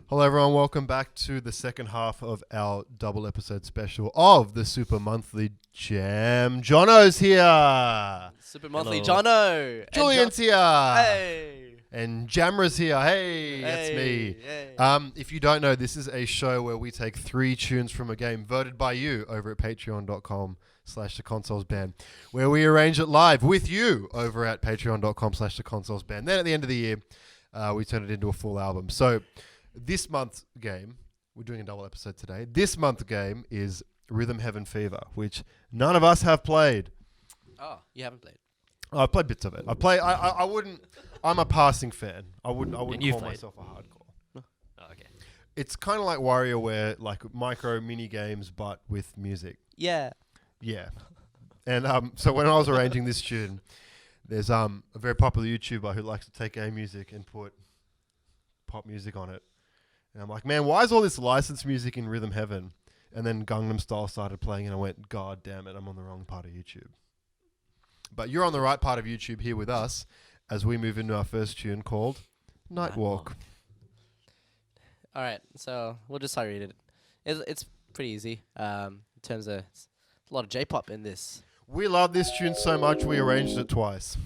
Hello everyone, welcome back to the second half of our double episode special of the Super Monthly Jam. Jono's here. Super Monthly Hello. Jono. Julian's here. Hey. And Gamra's here. Hey, that's me. Hey. If you don't know, this is a show where we take 3 tunes from a game voted by you over at patreon.com/the Consouls Band, where we arrange it live with you over at patreon.com/the Consouls Band. Then at the end of the year, we turn it into a full album. So this month's game, we're doing a double episode today. This month's game is Rhythm Heaven Fever, which none of us have played. Oh, you haven't played. I played bits of it. I wouldn't. I'm a passing fan. I wouldn't you've call played. myself a hardcore. Oh, okay. It's kind of like WarioWare, like micro mini games, but with music. Yeah. Yeah. And so when I was arranging this tune, there's a very popular YouTuber who likes to take game music and put pop music on it. And I'm like, man, why is all this licensed music in Rhythm Heaven? And then Gangnam Style started playing, and I went, God damn it, I'm on the wrong part of YouTube. But you're on the right part of YouTube here with us as we move into our first tune called Nightwalk. All right. So we'll just start reading it. It's pretty easy. In terms of it's a lot of J-pop in this. We love this tune so much we arranged it twice.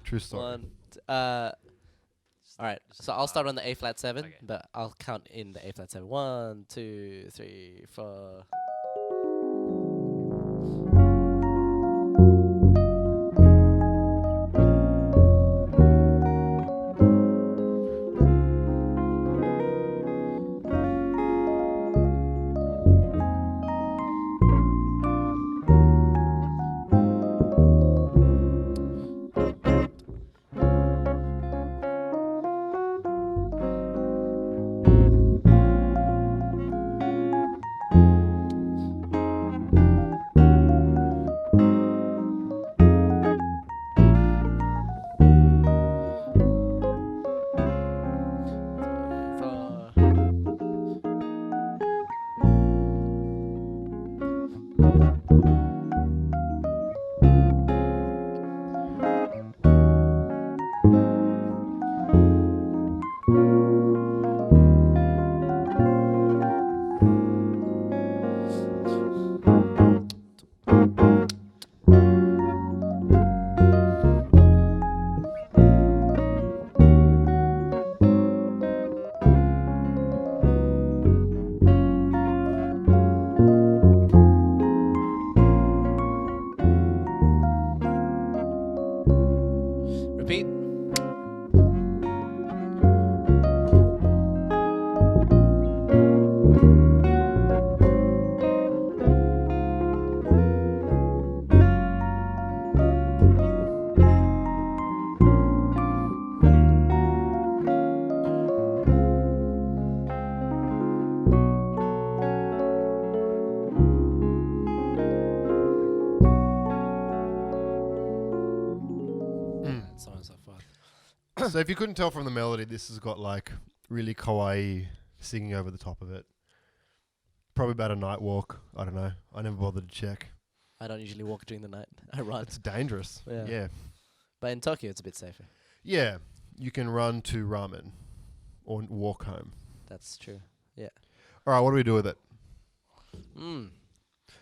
True story. All right. So I'll start on the A flat 7, Okay. but I'll count in the A flat 7. 1, 2, 3, 4. Repeat. So on and so forth. So if you couldn't tell from the melody, this has got like really kawaii singing over the top of it. Probably about a night walk. I don't know. I never bothered to check. I don't usually walk during the night. I run. It's dangerous. Yeah. Yeah. But in Tokyo, it's a bit safer. Yeah. You can run to ramen or walk home. That's true. All right, what do we do with it? Mm.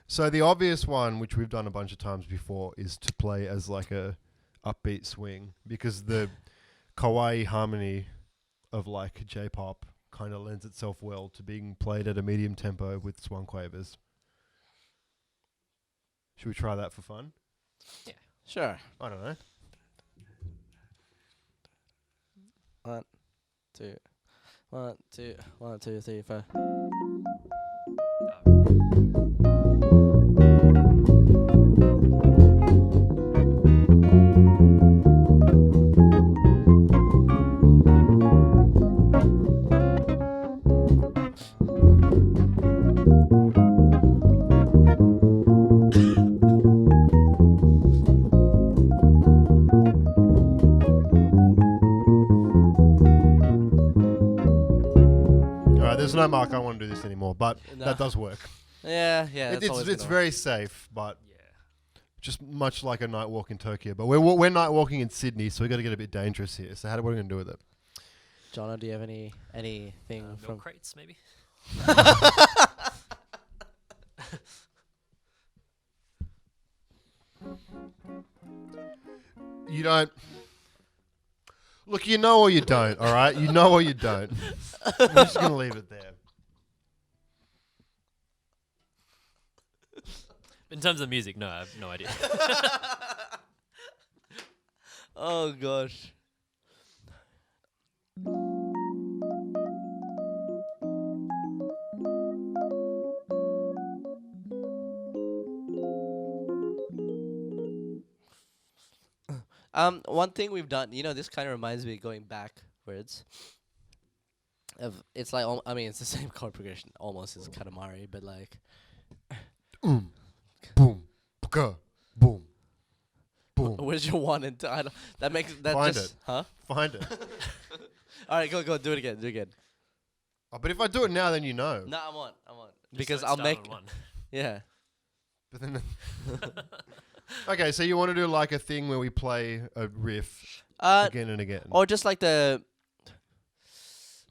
So the obvious one, which we've done a bunch of times before, is to play as like a upbeat swing, because the kawaii harmony of like J-pop kind of lends itself well to being played at a medium tempo with swung quavers. Should we try that for fun? Sure. I don't know. 1, 2, 1, 2, 1, 2, 3, 4. There's no mark. I don't want to do this anymore, but No. that does work. Yeah. That's It's always it's gonna very safe, but Yeah. just much like a night walk in Tokyo. But we're night walking in Sydney, so we got to get a bit dangerous here. So what are we going to do with it? Jono, do you have anything Milk from? crates, maybe. You don't. Look, you know or you don't, all right? You know or you don't. I'm just going to leave it there. In terms of music, no, I have no idea. Oh gosh. One thing we've done, this kind of reminds me going backwards. It's like, I mean, it's the same chord progression almost as Katamari, but like, Boom, baka, boom, boom. where's your one and two? That makes that Find just, it. huh? Find it. All right, go, do it again. Oh, but if I do it now, then you know. No, I'm on. Just Because don't I'll start make, on one. yeah. But then. Okay, so you want to do like a thing where we play a riff again and again. Or just like the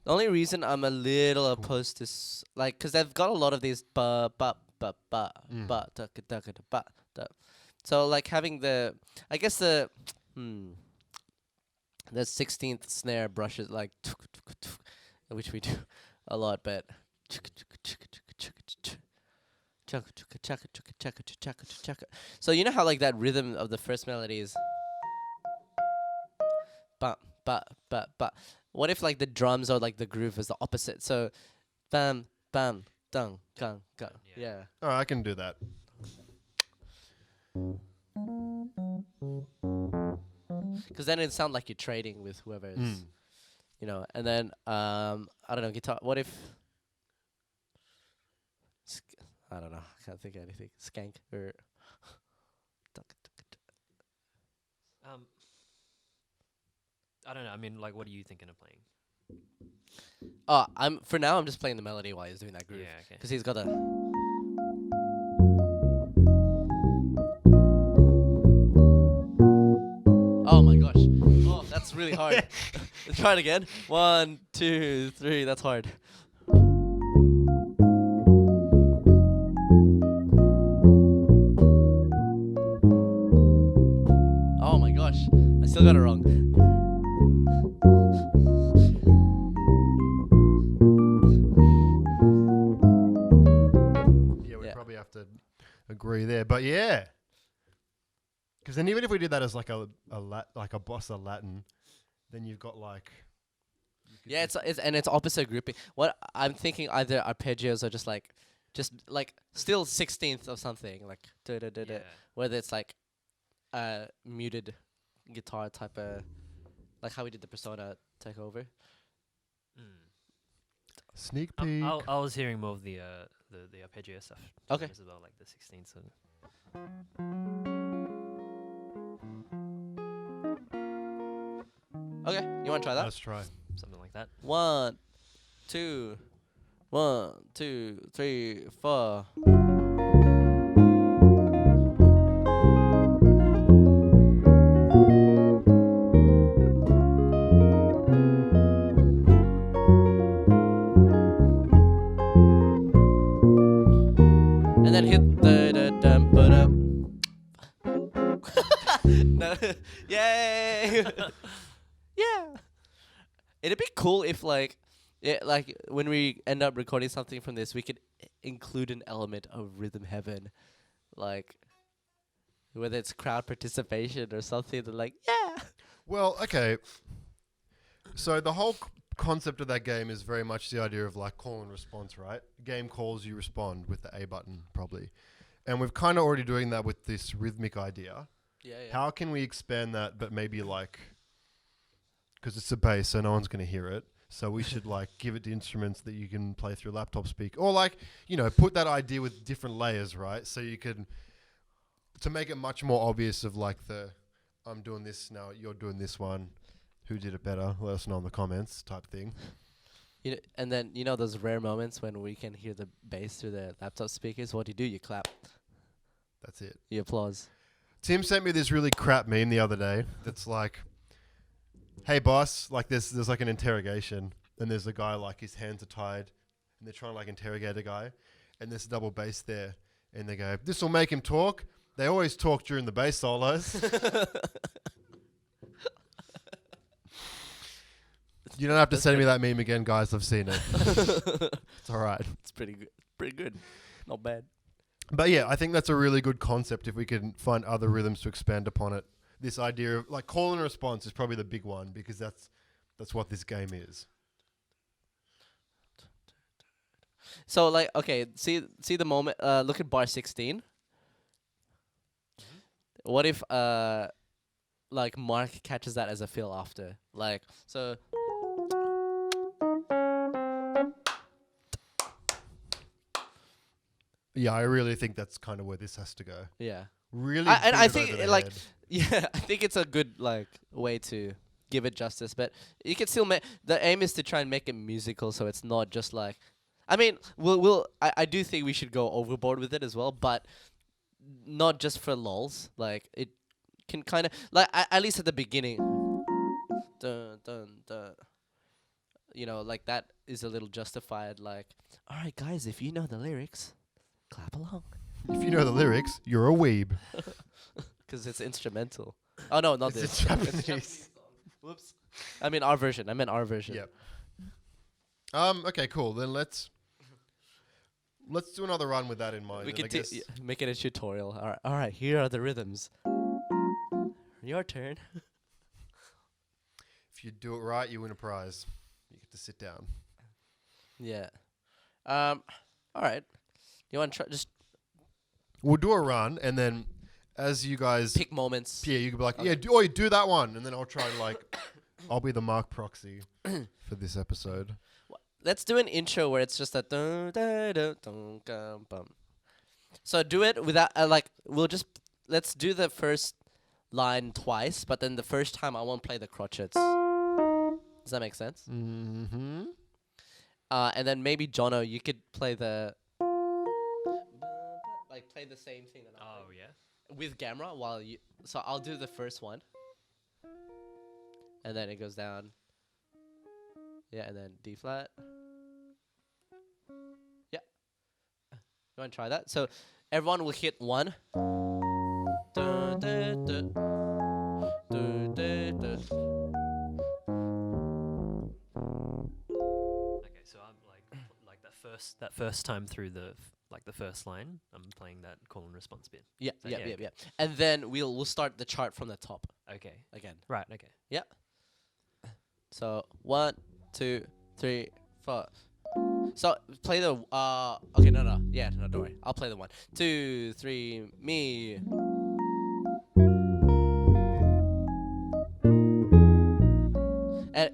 only reason I'm a little opposed to like, cause they've got a lot of these ba ba ba ba ba da da da ba da. So like having the, I guess the 16th snare brushes like, which we do a lot, but so you know how like that rhythm of the first melody is ba ba ba ba. What if like the drums or like the groove is the opposite? So bam bam dung gung gung. Yeah. All right, I can do that. Because then it sounds like you're trading with whoever is, and then I don't know, guitar. What if I don't know, I can't think of anything. Skank or I don't know. I mean, like, what are you thinking of playing? I'm just playing the melody while he's doing that groove. Yeah, okay. Because he's got a. Oh my gosh! Oh, that's really hard. Let's try it again. 1, 2, 3. That's hard. Oh my gosh! I still got it wrong. Probably have to agree there, but yeah, because then even if we did that as like a bossa Latin, then you've got like it's opposite grouping. What I'm thinking, either arpeggios or just like still 16th of something, like whether it's like muted guitar type of, like how we did the Persona takeover. Sneak peek. I was hearing more of the arpeggio stuff. Okay. As well, like the 16th. So. Okay, you want to try that? Let's try. Something like that. 1, 2, 1, 2, 3, 4. And then hit the dum put up. No, yay! Yeah. It'd be cool if like when we end up recording something from this, we could include an element of rhythm heaven, like whether it's crowd participation or something. That like, yeah. Well, okay. So the whole concept of that game is very much the idea of like call and response, right? Game calls, you respond with the A button probably, and we've kind of already doing that with this rhythmic idea. Yeah. How can we expand that, but maybe like, because it's a bass, so no one's going to hear it. So we should like give it to instruments that you can play through laptop speak, or like, put that idea with different layers, right? So you can, to make it much more obvious of like I'm doing this now, you're doing this one. Who did it better? Let us know in the comments type thing. And then those rare moments when we can hear the bass through the laptop speakers. What do? You clap. That's it. You applause. Tim sent me this really crap meme the other day that's like, hey boss, like there's like an interrogation, and there's a guy like his hands are tied, and they're trying to like interrogate a guy, and there's a double bass there, and they go, this will make him talk. They always talk during the bass solos. You don't have to send me that meme again, guys. I've seen it. It's all right. It's pretty good. Pretty good. Not bad. But yeah, I think that's a really good concept if we can find other rhythms to expand upon it. This idea of like call and response is probably the big one because that's what this game is. So like, okay, see the moment. Look at bar 16. What if like Mark catches that as a fill after, like so. Yeah, I really think that's kind of where this has to go. Yeah. Really, And beat I it think over the like head. yeah, I think it's a good like way to give it justice, but you can still make the aim is to try and make it musical, so it's not just like. I mean, I do think we should go overboard with it as well, but not just for lols. Like it can kind of like at least at the beginning. Dun, dun, dun. You know, like that is a little justified. Like, all right, guys, if you know the lyrics, clap along. If you know the lyrics, you're a weeb. Because it's instrumental. Oh no, not It's this. a Japanese. Whoops. I mean our version. I meant our version. Yep. Okay, cool. Then let's do another run with that in mind. We and I could guess make it a tutorial. All right. Here are the rhythms. Your turn. if you do it right, you win a prize. You get to sit down. Yeah. All right. You want to try just We'll do a run, and then as you guys, pick moments? yeah, you can be like, Okay. yeah, do that one, and then I'll try and like, I'll be the Mark proxy for this episode. Let's do an intro where it's just a dun, dun, dun, dun, dun, bum. So do it without let's do the first line twice, but then the first time I won't play the crotchets. Does that make sense? Mm-hmm. And then maybe Jono, you could play the play the same thing that I'm Oh yeah. with Gamra while you. So I'll do the first one, and then it goes down. Yeah, and then D flat. Yeah. You want to try that? So everyone will hit one. Dun, dun, dun. Dun, dun, dun. Okay, so I'm like that first time through the first line, I'm playing that call and response bit. Yeah, So yeah, yeah, yeah, okay. yeah. And then we'll start the chart from the top Okay. again. Right. Okay. Yeah. So 1, 2, 3, 4. So play the okay, no. Yeah, no, don't worry. I'll play the 1, 2, 3, me.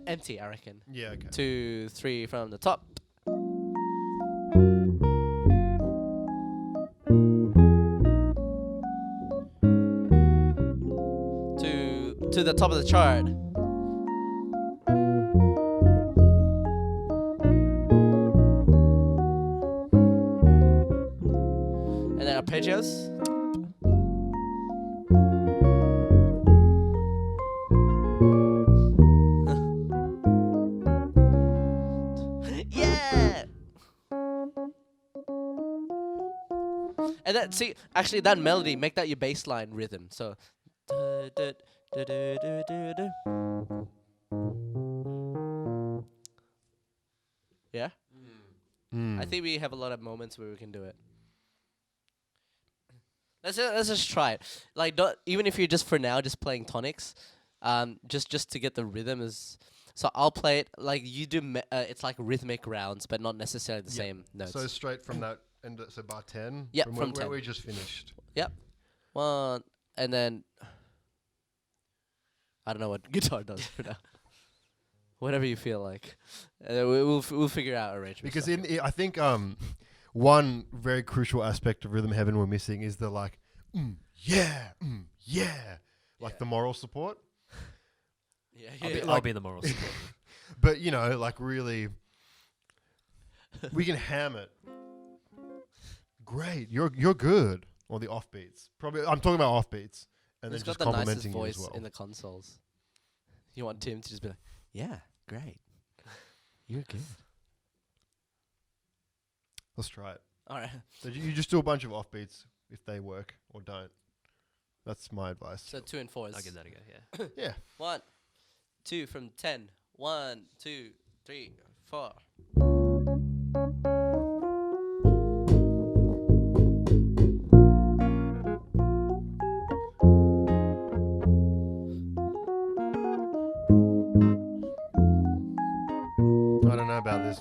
Empty, I reckon. Yeah. Okay. 2, 3 from the top. To the top of the chart. And then arpeggios. Yeah. And then see, actually, that melody, make that your bass line rhythm. So. Yeah, I think we have a lot of moments where we can do it. Let's just try it. Like, don't, even if you're just for now just playing tonics, just to get the rhythm is. So I'll play it like you do. It's like rhythmic rounds, but not necessarily the same notes. So straight from that end, so bar 10. Yep, from from where 10. we just finished. Yep. 1, and then I don't know what guitar does for now. Whatever you feel like, we'll figure out arrangement. Because I think one very crucial aspect of Rhythm Heaven we're missing is the like, yeah, like the moral support. yeah, I'll be the moral support. But you know, like really, we can ham it. Great, you're good. Or the offbeats. Probably I'm talking about offbeats, and He's then just got the nicest complimenting you voice as well. in the consoles. You want Tim to just be like, yeah, great. You're good. Let's try it. All right. So you just do a bunch of offbeats if they work or don't. That's my advice. So 2 and 4s. I'll give that a go. Yeah. Yeah. 1, 2 from 10. 1, 2, 3, 4. I don't know about this.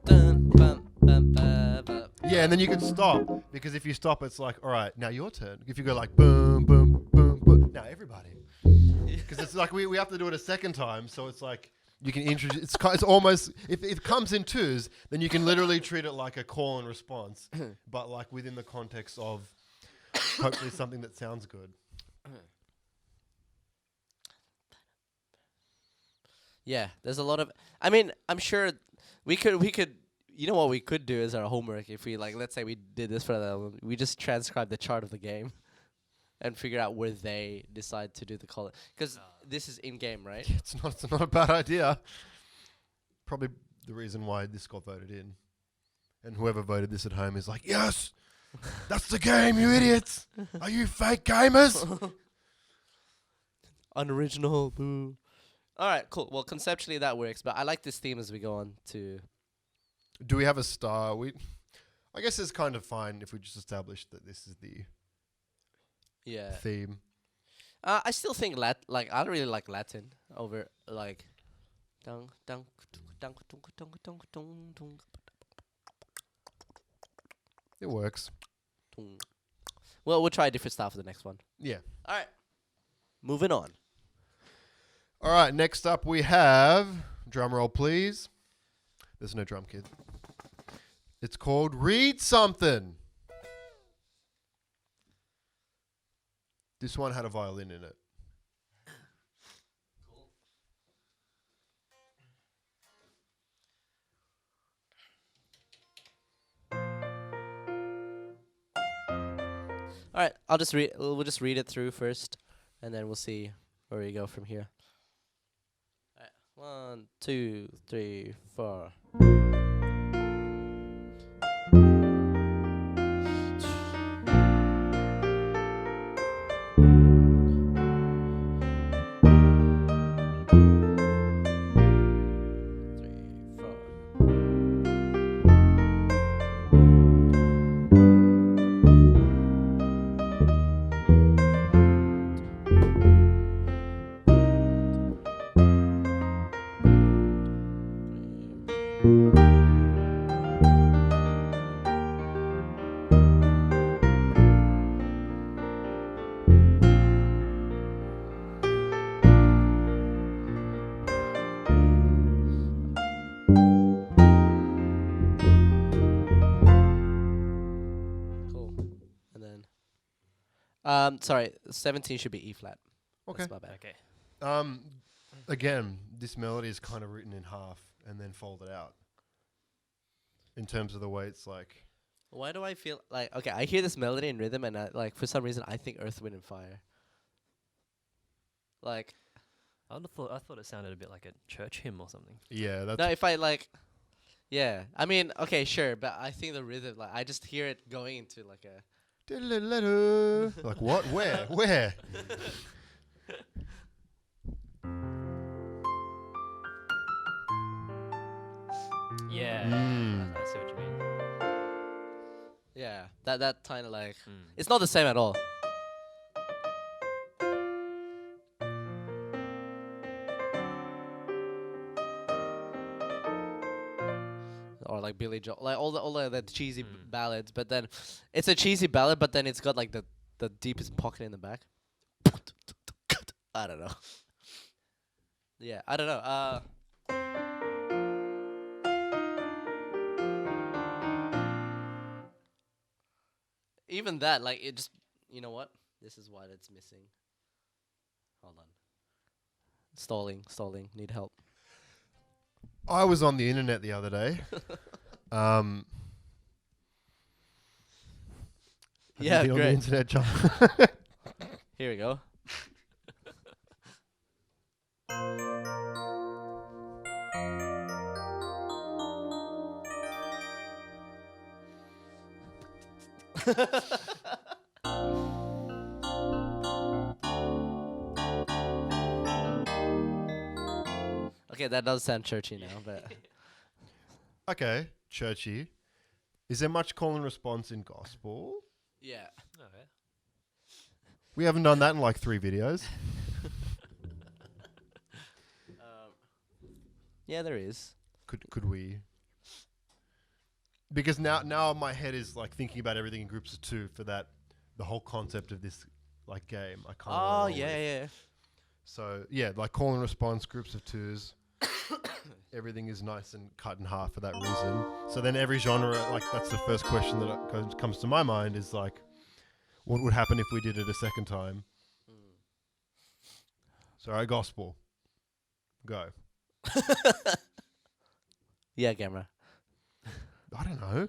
Dun, bum, bum, ba, ba. Yeah, and then you can stop because if you stop, it's like, all right, now your turn. If you go like boom, boom, boom, boom, now everybody. Because it's like we have to do it a second time, so it's like you can introduce. It's almost if it comes in twos, then you can literally treat it like a call and response, but like within the context of hopefully something that sounds good. Yeah, there's a lot of. I mean, I'm sure we could. You know what we could do as our homework if we like. Let's say we did this for the. We just transcribe the chart of the game, and figure out where they decide to do the call. Because this is in game, right? It's not a bad idea. Probably the reason why this got voted in, and whoever voted this at home is like, yes, that's the game, you idiots. Are you fake gamers? Unoriginal. Boo. All right, cool. Well, conceptually that works, but I like this theme as we go on to. Do we have a star? I guess it's kind of fine if we just establish that this is the Yeah. theme. I still think I really like Latin over like. Dun, dun, dun, dun, dun, dun, dun, dun, It works. dun. Well, we'll try a different style for the next one. Yeah. All right. Moving on. All right, next up we have, drum roll please. There's no drum kit. It's called Read Something. This one had a violin in it. All right, I'll just read. We'll just read it through first, and then we'll see where we go from here. All right, 1, 2, 3, 4. Cool. And then, sorry, 17 should be E flat. Okay. That's my bad. Okay. Again, this melody is kind of written in half and then folded out. In terms of the way it's like. Why do I feel like okay? I hear this melody and rhythm, and like for some reason I think Earth, Wind, and Fire. Like, I thought it sounded a bit like a church hymn or something. Yeah, that's. no, if I like, yeah. I mean, okay, sure, but I think the rhythm, like, I just hear it going into like a. Like what? Where? Where? Yeah. Mm. I see what you mean. Yeah, that kind of like Mm. it's not the same at all. Or like Billy Joel, like all the cheesy ballads, but then it's a cheesy ballad, but then it's got like the deepest pocket in the back. I don't know. Yeah, I don't know. Even that, like, it just, you know what? This is what it's missing. Hold on. Stalling. Need help. I was on the internet the other day. Have Yeah, you been great. on the internet, John? Here we go. Okay, that does sound churchy now, but Okay, churchy. Is there much call and response in gospel? yeah. Oh, yeah. We haven't done that in like 3 videos. Yeah, there is. Could we? Because now my head is like thinking about everything in groups of 2 for that, the whole concept of this like game. I can't. Oh yeah, yeah. So yeah, like call and response, groups of 2s. Everything is nice and cut in half for that reason. So then every genre, like that's the first question that comes to my mind is like, what would happen if we did it a second time? So alright, gospel. Go. Yeah, Gamra. I don't know.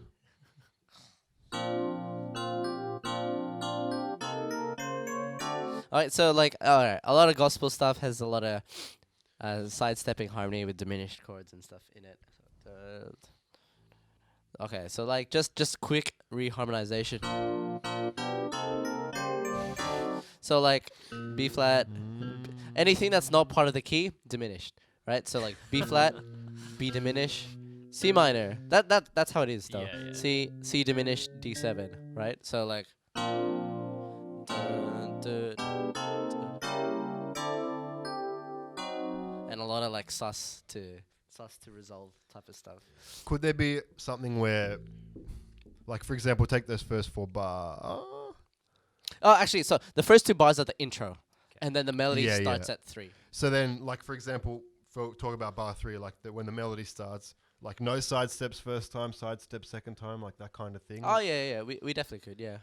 Alright, so like, alright, a lot of gospel stuff has a lot of sidestepping harmony with diminished chords and stuff in it. Okay, so like just quick reharmonization. So like B flat, anything that's not part of the key, diminished, right? So like B flat, B diminished, C minor. That's how it is though. Yeah, yeah. C diminished, D7, right? So like and a lot of like sus to resolve type of stuff. Could there be something where, like for example, take those first 4 bar. Oh, actually, so the first 2 bars are the intro, and then the melody Yeah, starts yeah. at 3. So then, like for example, talk about bar 3, like when the melody starts, like no side steps first time, side step second time, like that kind of thing. Oh yeah, we definitely could, yeah,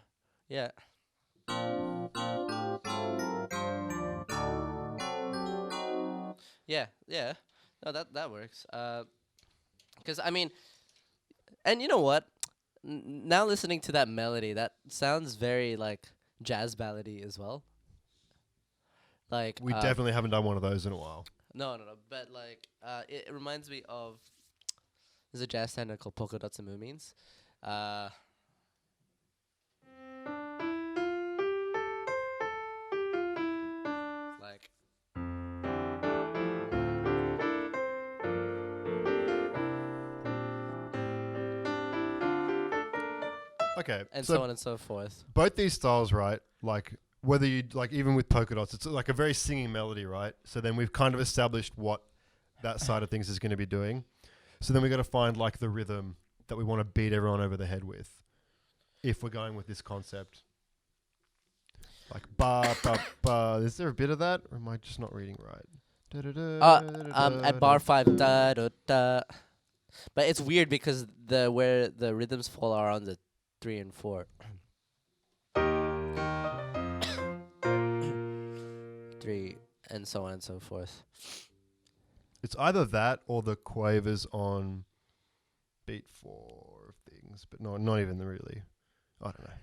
yeah. Yeah. No, that works. Because I mean, and you know what? Now listening to that melody, that sounds very like jazz ballady as well. Like We definitely haven't done one of those in a while. no, but like it reminds me of there's a jazz standard called Polka Dots and Moonbeams. Like Okay, and so on and so forth. both these styles, right? Like whether you like even with polka dots, it's like a very singing melody, right? So then we've kind of established what that side of things is going to be doing. So then we got to find like the rhythm that we want to beat everyone over the head with, if we're going with this concept. Like ba ba ba. Is there a bit of that, or am I just not reading right? At bar 5, da da da. But it's weird because where the rhythms fall are on the 3 and 4. 3 and so on and so forth. It's either that or the quavers on beat 4 of things, but no, not even really. I don't know.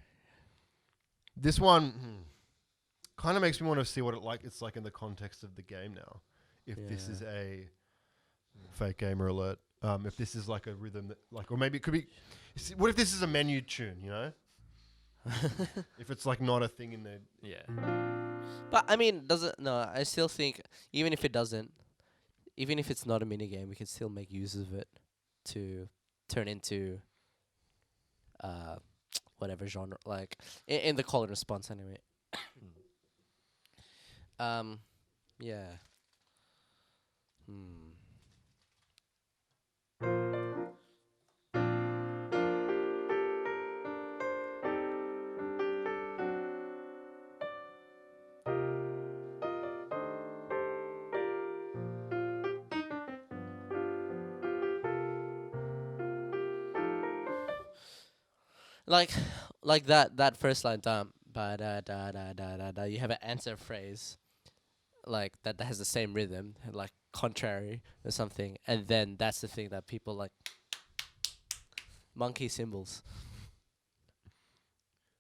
This one kind of makes me want to see what it's like in the context of the game now. If this is a fake gamer alert, if this is like a rhythm that like, or maybe it could be. What if this is a menu tune? You know, if it's like not a thing in the. Yeah. But I mean, I still think even if it's not a mini game, we can still make use of it to turn into whatever genre, like in the call and response anyway. Yeah. Like that first line, ba da da da da da da. You have an answer phrase, like that has the same rhythm, like contrary or something, and then that's the thing that people like. Monkey cymbals.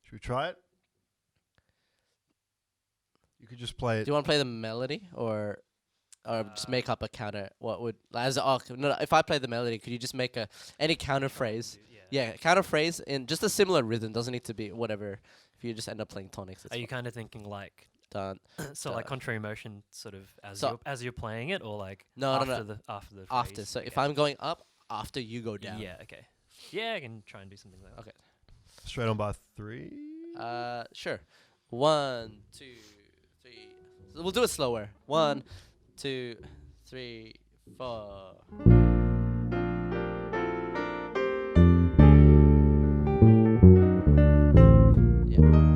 Should we try it? You could just play it. Do you want to play the melody or? or just make up a counter? What would if I play the melody, could you just make any counter phrase? Yeah, counter phrase in just a similar rhythm. Doesn't need to be whatever. If you just end up playing tonics, it's Are you kind of thinking like done. so like contrary motion sort of So- as you're playing it, or like No, no, after no. after the After. phrase? So if Okay. I'm going up, after you go down. Yeah, okay. Yeah, I can try and do something like that. Okay. Straight on by 3. Sure. 1, 2, 3. So we'll do it slower. 1, 2, 3, 4. Yeah.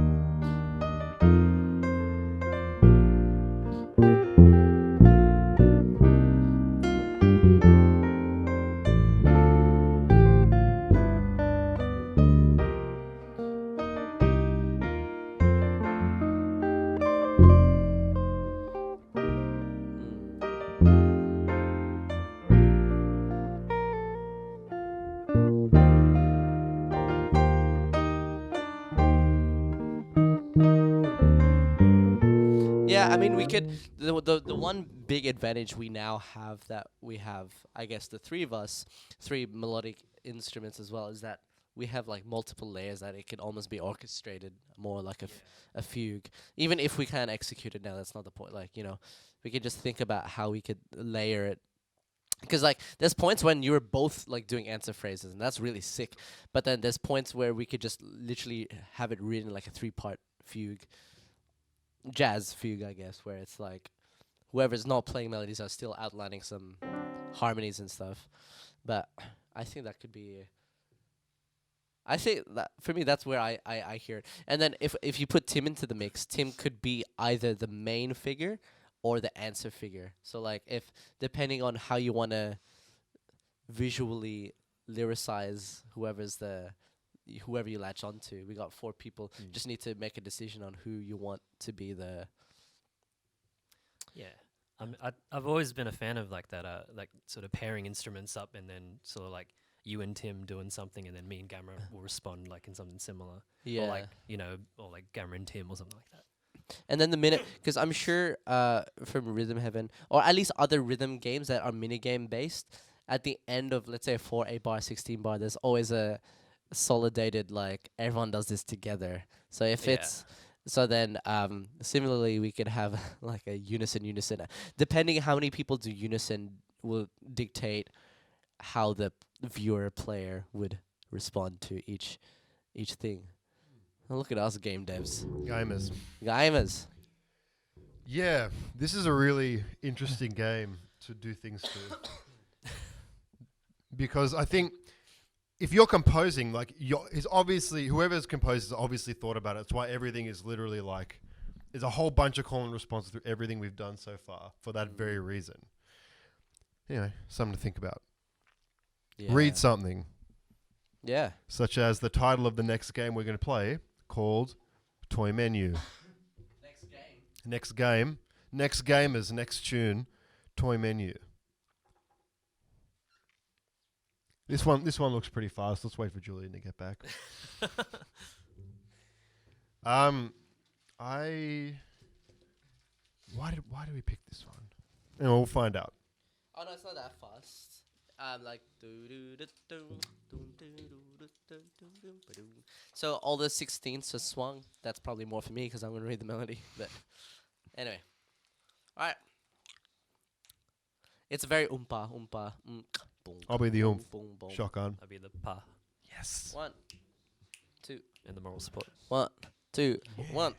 Yeah, I mean, we could. The one big advantage we now have that we have, I guess, the three of us, three melodic instruments as well, is that we have like multiple layers that it can almost be orchestrated more like a fugue. Even if we can't execute it now, that's not the point. Like, we could just think about how we could layer it. Because like there's points when you're both like doing answer phrases, and that's really sick. But then there's points where we could just literally have it written like a 3-part fugue. Jazz fugue, I guess, where it's like whoever's not playing melodies are still outlining some harmonies and stuff. But I think that could be. I think that for me, that's where I hear it. And then if you put Tim into the mix, Tim could be either the main figure or the answer figure. So like if depending on how you want to visually lyricize whoever you latch onto. We got 4 people. Just need to make a decision on who you want to be the. Yeah, I've always been a fan of like that, like sort of pairing instruments up, and then sort of like you and Tim doing something, and then me and Gamra will respond like in something similar. Yeah. Or like or like Gamra and Tim or something like that. And then the minute, because I'm sure from Rhythm Heaven, or at least other rhythm games that are minigame based, at the end of, let's say, a 4, 8 bar, 16 bar, there's always a solidated, like, everyone does this together. So if it's, so then similarly, we could have like a unison. Depending how many people do unison will dictate how the viewer player would respond to each thing. Oh, look at us game devs. Gamers. Yeah, this is a really interesting game to do things to. Because I think if you're composing, like, whoever's composed has obviously thought about it. That's why everything is literally like, there's a whole bunch of call and responses through everything we've done so far for that very reason. Anyway, something to think about. Yeah. Read something. Yeah. Such as the title of the next game we're going to play, called Toy Menu. Next game. Next gamers, next tune, Toy Menu. This one looks pretty fast. Let's wait for Julian to get back. Why did we pick this one? Anyway, we'll find out. Oh no, it's not that fast. Like so all the 16ths are swung. That's probably more for me because I'm gonna read the melody. But anyway, all right. It's very oompa. Boom, I'll be the boom, boom, boom. shotgun. I'll be the pa. Yes. 1, 2, And the moral support. 1, 2, 1.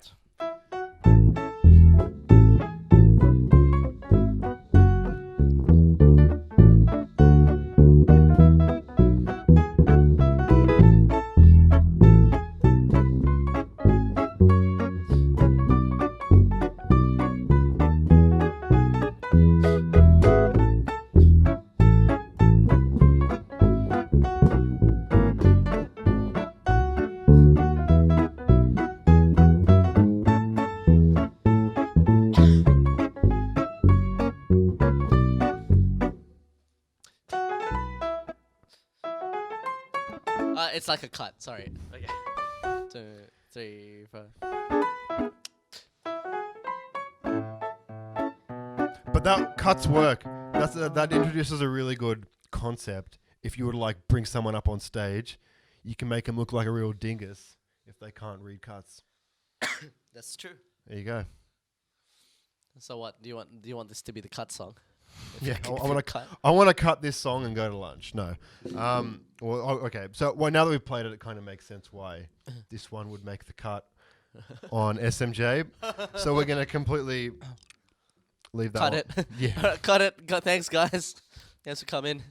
It's like a cut. Sorry. Okay. 2, 3, 4. But that cuts work. That introduces a really good concept. If you were to like bring someone up on stage, you can make them look like a real dingus if they can't read cuts. That's true. There you go. So what do you want this to be the cut song? Yeah, If I you want to cut. I want to cut this song and go to lunch. No. Okay. So now that we've played it, it kind of makes sense why this one would make the cut on SMJ. So we're gonna completely leave that. Cut one. it. Yeah. Cut it. Thanks, guys. Thanks for coming.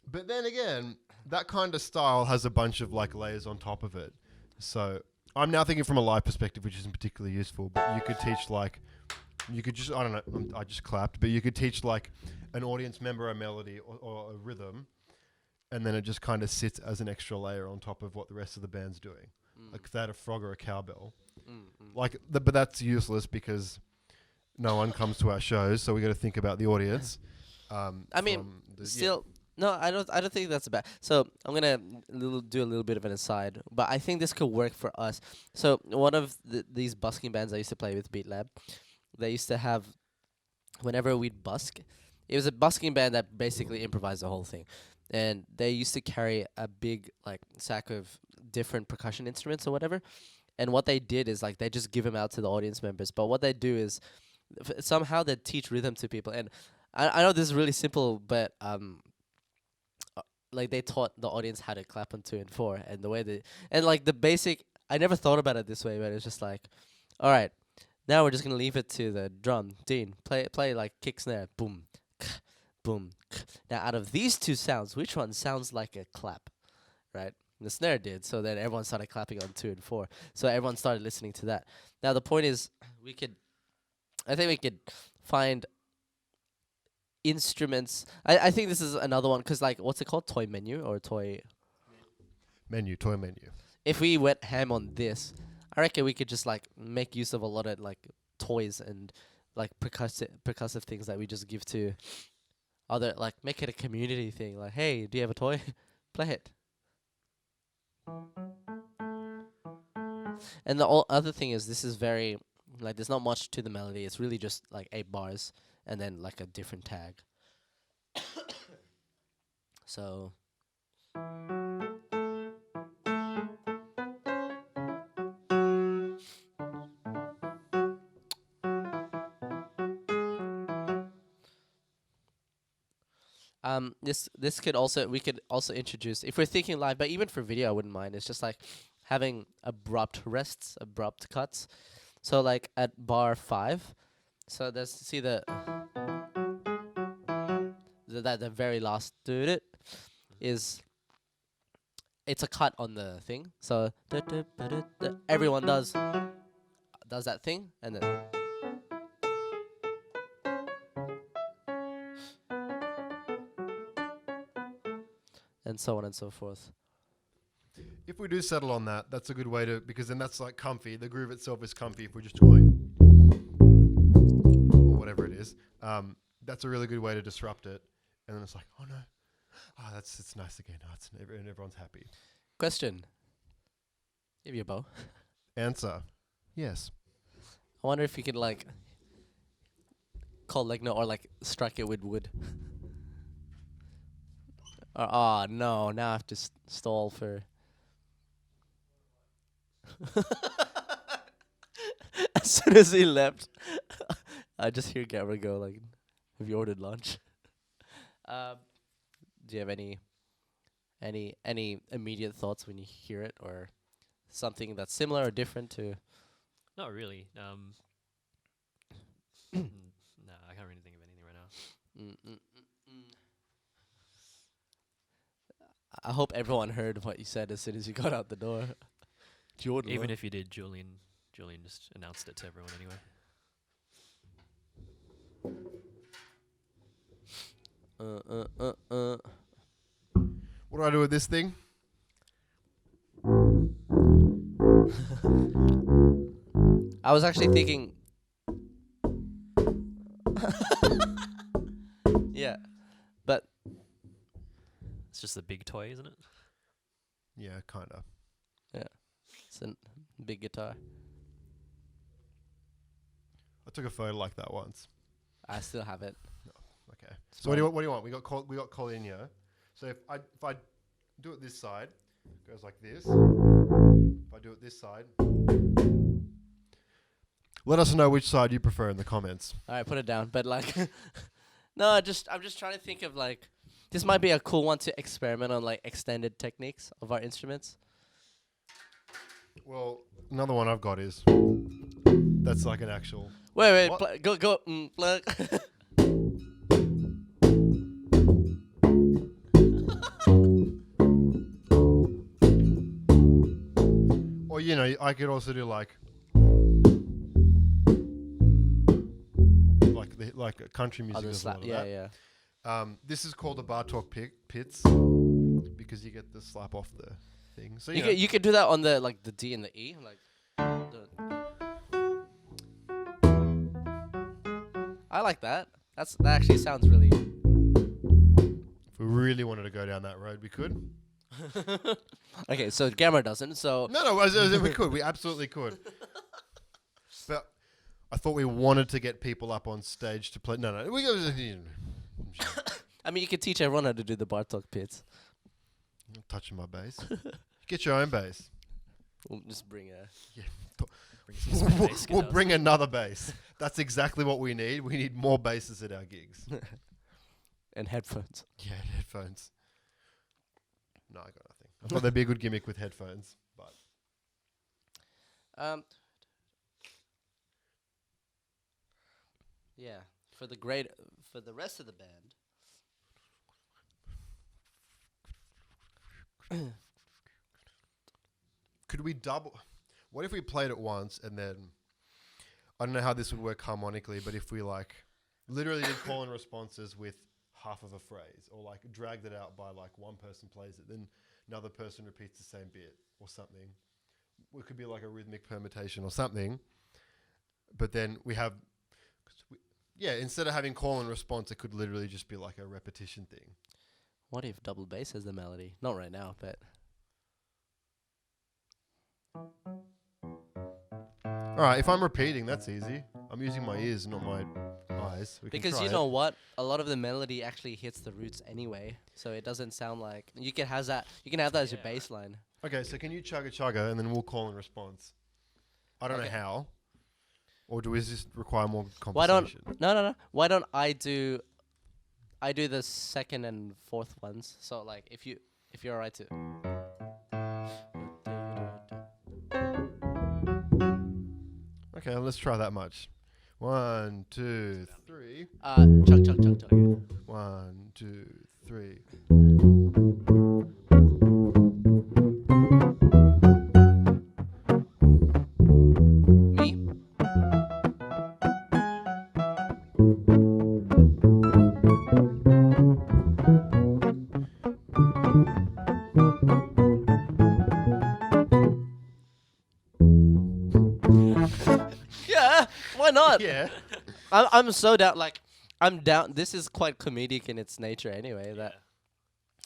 But then again, that kind of style has a bunch of like layers on top of it. So I'm now thinking from a live perspective, which isn't particularly useful. But you could teach like. You could just, I don't know, I just clapped, but you could teach like an audience member a melody or a rhythm, and then it just kind of sits as an extra layer on top of what the rest of the band's doing. Like if they had a frog or a cowbell. Like, but that's useless because no one comes to our shows, so we got to think about the audience. I mean, still, no, I don't think that's bad. So I'm gonna do a little bit of an aside, but I think this could work for us. So one of these busking bands I used to play with, Beat Lab, they used to have, whenever we'd busk, it was a busking band that basically improvised the whole thing. And they used to carry a big, like, sack of different percussion instruments or whatever. And what they did is, like, they just give them out to the audience members. But what they do is, somehow they teach rhythm to people. And I know this is really simple, but, like, they taught the audience how to clap on 2 and 4. And the way they, and, like, the basic, I never thought about it this way, but it's just like, all right. Now we're just gonna leave it to the drum. Dean, play like kick snare. Boom, boom. Now out of these two sounds, which one sounds like a clap? Right? The snare did. So then everyone started clapping on 2 and 4. So everyone started listening to that. Now the point is, I think we could find instruments. I think this is another one because like what's it called? Toy menu or toy menu. If we went ham on this, I reckon we could just like make use of a lot of like toys and like percussive things that we just give to other, like make it a community thing. Like, hey, do you have a toy? Play it. And the other thing is, this is very like there's not much to the melody. It's really just like 8 bars and then like a different tag. So. This could also, we could also introduce, if we're thinking live, but even for video I wouldn't mind. It's just like having abrupt rests, abrupt cuts. So like at bar 5, so there's, see the very last do is, it's a cut on the thing. So everyone does that thing and then and so on and so forth. If we do settle on that, that's a good way to, because then that's like comfy. The groove itself is comfy if we're just going or whatever it is. That's a really good way to disrupt it. And then it's like, oh no, it's nice again. And everyone's happy. Question. Give you a bow. Answer. Yes. I wonder if you could like call Legno or like strike it with wood. Oh no! Now I have to stall for. As soon as he left, I just hear Gamra go like, "Have you ordered lunch?" Do you have any immediate thoughts when you hear it, or something that's similar or different to? Not really. No, I can't really think of anything right now. I hope everyone heard what you said as soon as you got out the door. Jordan. Even if you did, Julian just announced it to everyone anyway. What do I do with this thing? I was actually thinking. Yeah, but It's just a big toy, isn't it? Yeah, kind of. it's a big guitar. I took a photo like that once. I still have it. Okay. So what do you want? We got Colinio. So if I do it this side, it goes like this. If I do it this side, let us know which side you prefer in the comments. All right, put it down. But like, no, I'm just trying to think of like, this might be a cool one to experiment on, like extended techniques of our instruments. Well, another one I've got is that's like an actual. Wait, What? go, plug. Or I could also do like a country music. Other As slap. well. Yeah, yeah. This is called the Bartok pits because you get the slap off the thing. So You could do that on the like the D and the E, like. I like that. That actually sounds really. if we really wanted to go down that road, we could. Okay, so Gamra doesn't. So No, as in we could. We absolutely could. But I thought we wanted to get people up on stage to play. No, we go. I mean, you could teach everyone how to do the Bartok pits. I'm touching my bass. Get your own bass. We'll just bring a. Bring some spin bass We'll guitars. bring another bass. That's exactly what we need. We need more basses at our gigs. And headphones. Yeah, headphones. No, I got nothing. I thought that'd be a good gimmick with headphones, but Yeah, for the rest of the band. could we double? What if we played it once and then I don't know how this would work harmonically, but if we like literally did call and responses with half of a phrase, or like dragged it out by like one person plays it, then another person repeats the same bit or something. It could be like a rhythmic permutation or something. But then we have, instead of having call and response, it could literally just be like a repetition thing. What if double bass has the melody? Not right now, but. All right, if I'm repeating, that's easy. I'm using my ears, not my eyes. We can Because try you it. know what? A lot of the melody actually hits the roots anyway, so it doesn't sound like you can have that. You can have that as your Yeah. bass line. Okay, so can you chugga chugga and then we'll call and response? I don't know Okay. how. Or do we just require more Why don't conversation? no? Why don't I do the second and fourth ones? So like if you're alright to. Okay, let's try that much. 1, 2, 3. Chug. 1, 2, 3. Me. Yeah, why not? Yeah. I'm so down. Like, I'm down. This is quite comedic in its nature, anyway. That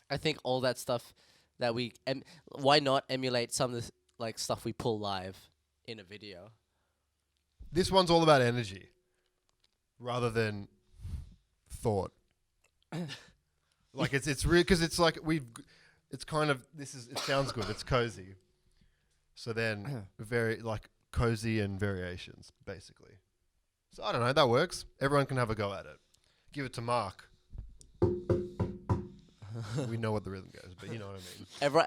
I think all that stuff that we why not emulate some of the like stuff we pull live in a video? This one's all about energy rather than thought. Like it's real because it's like it's kind of it sounds good. It's cozy. So then very like cozy and variations basically. So I don't know, that works. Everyone can have a go at it. Give it to Mark. We know what the rhythm goes, but you know what I mean.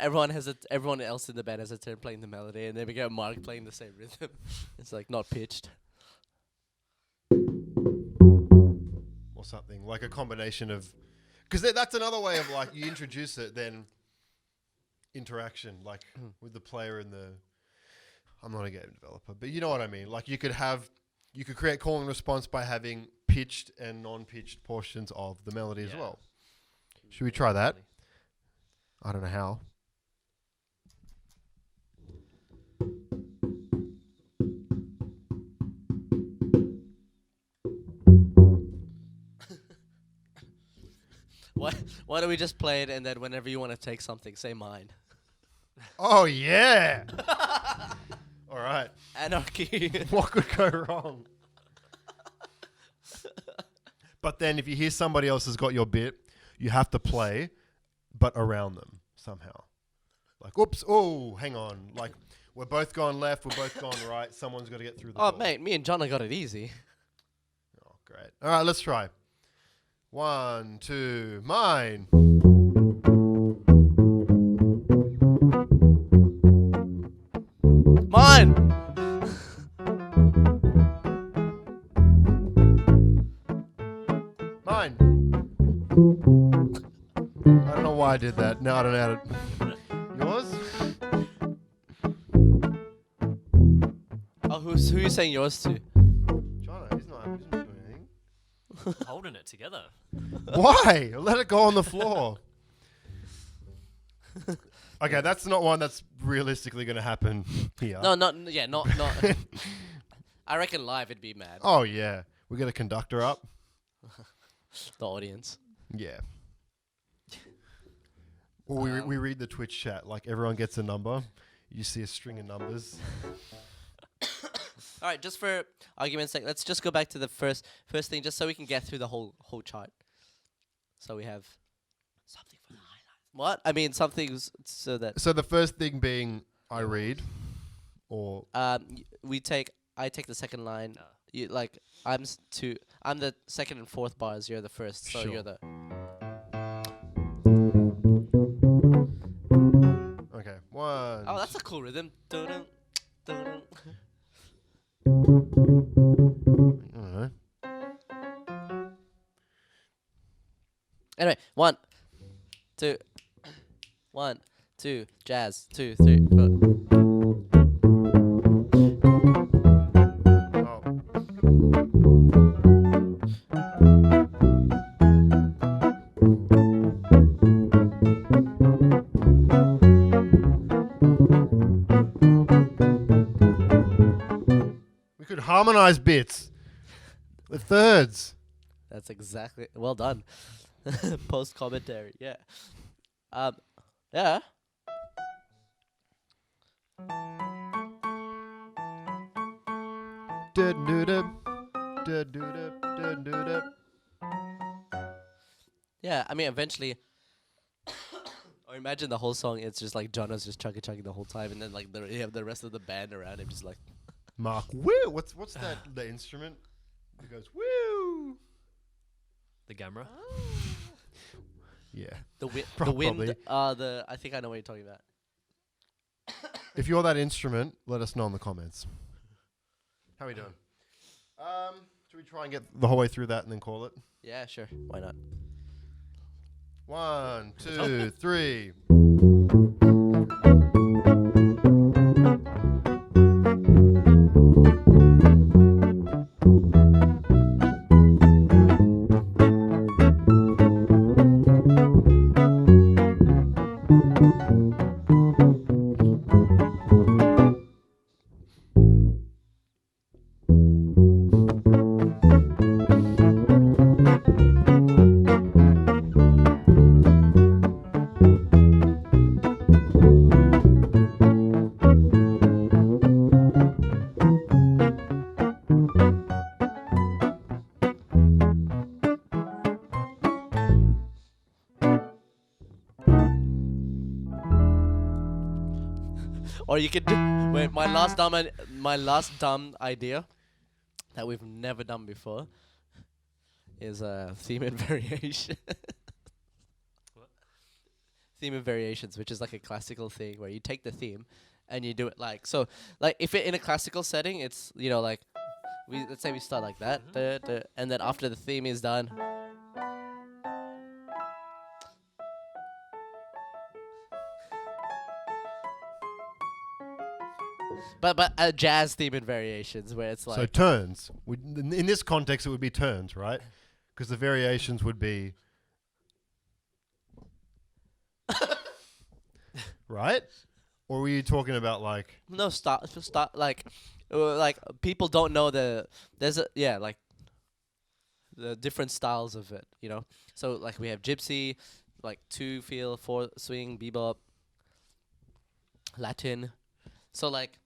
Everyone else in the band has a turn playing the melody, and then we get Mark playing the same rhythm. It's like not pitched. Or something like a combination of, because that's another way of like you introduce it, then interaction like with the player and the. I'm not a game developer, but you know what I mean. Like you could create call and response by having pitched and non-pitched portions of the melody as Yeah. well. Should we try that? I don't know how. Why don't we just play it, and then whenever you want to take something, say mine. Oh yeah! All right. Anarchy. What could go wrong? But then if you hear somebody else has got your bit, you have to play, but around them somehow. Like, oops, oh, hang on. Like, we're both going left, we're both going right. Someone's got to get through the door. mate, me and Jono got it easy. Oh, great. All right, let's try. 1, 2, mine. Mine! Mine. I don't know why I did that. No, I don't know how to. Yours? Oh, who are you saying yours to? Jono, he's not doing anything. Holding it together. Why? Let it go on the floor. Okay, that's not one that's realistically going to happen here. No, not. I reckon live it'd be mad. Oh, yeah. We get a conductor up. The audience. Yeah. Or we read the Twitch chat. Like, everyone gets a number. You see a string of numbers. All right, just for argument's sake, let's just go back to the first thing, just so we can get through the whole chart. So we have something for the highlights. What? I mean, something so that. So the first thing being I read, or I take the second line. You like I'm the second and fourth bars. You're the first, so Sure. you're the. okay, 1. Oh, that's a cool rhythm. Dun-dun, dun-dun. I don't know. Anyway, 1, 2, 1, 2, jazz, 2, 3, 4. Oh. We could harmonize bits with thirds. That's exactly well done. Post commentary, yeah. Yeah. Yeah, I mean, eventually, or imagine the whole song. It's just like Jono's just chugging the whole time, and then like you have the rest of the band around him, just like. Mark, woo! What's that? The instrument? It goes woo. The Gamra. Yeah. The wind. Probably. I think I know what you're talking about. If you're that instrument, let us know in the comments. How are we doing? Should we try and get the whole way through that and then call it? Yeah, sure. Why not? 1, 2, 3. Or you could do, wait, my last dumb idea that we've never done before is theme and variation. What? Theme and variations, which is like a classical thing where you take the theme and you do it like if it in a classical setting, it's like let's say we start like that, and then after the theme is done. But a jazz theme and variations where it's like So turns. In this context, it would be turns, right? Because the variations would be... right? Or were you talking about like... no start like people don't know the different styles of it, So like we have gypsy, like 2 feel, 4 swing, bebop, Latin. So like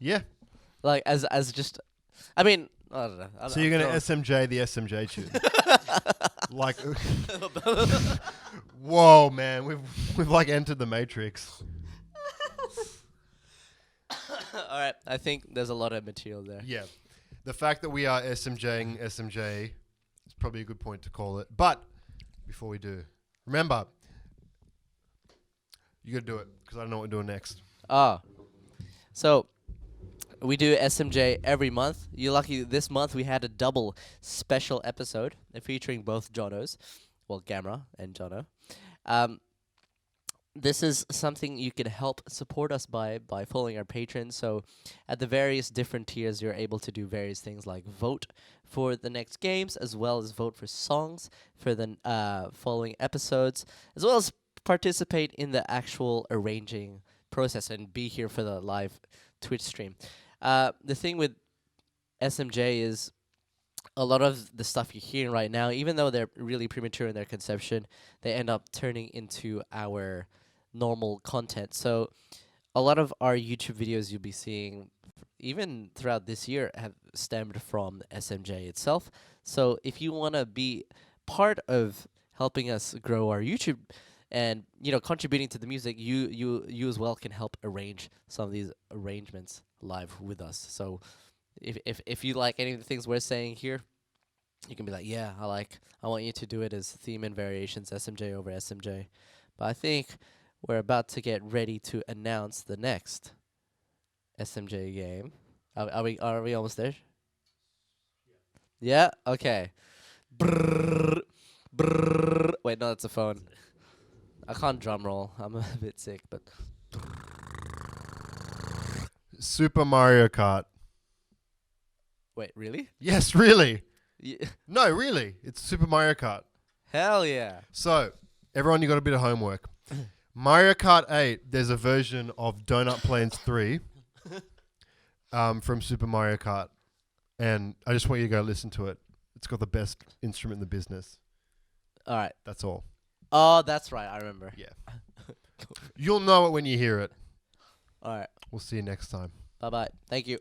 Yeah. Like as just, I mean, I don't know. So you're gonna SMJ the SMJ tune. Like, whoa, man, we've like entered the Matrix. All right, I think there's a lot of material there. Yeah, the fact that we are SMJing SMJ is probably a good point to call it. But before we do, remember, you gotta do it because I don't know what we're doing next. So we do SMJ every month. You're lucky this month we had a double special episode featuring both Jonos, well, Gamra and Jono. This is something you can help support us by following our patrons. So at the various different tiers, you're able to do various things like vote for the next games, as well as vote for songs for the following episodes, as well as participate in the actual arranging process and be here for the live Twitch stream. The thing with SMJ is a lot of the stuff you're hearing right now, even though they're really premature in their conception, they end up turning into our normal content. So a lot of our YouTube videos you'll be seeing even throughout this year have stemmed from SMJ itself. So if you want to be part of helping us grow our YouTube and, you know, contributing to the music, you as well can help arrange some of these arrangements live with us. So if you like any of the things we're saying here, you can be like, yeah, I want you to do it as theme and variations, SMJ over SMJ. But I think we're about to get ready to announce the next SMJ game. Are we almost there? Yeah? Okay. Brrr, brrr. Wait, no, that's a phone. I can't drum roll. I'm a bit sick, but Super Mario Kart. wait, really? Yes, really. Yeah. No, really. It's Super Mario Kart. Hell yeah. So, everyone, you got a bit of homework. Mario Kart 8, there's a version of Donut Plains 3 from Super Mario Kart. And I just want you to go listen to it. It's got the best instrument in the business. All right. That's all. Oh, that's right. I remember. Yeah. You'll know it when you hear it. All right. We'll see you next time. Bye-bye. Thank you.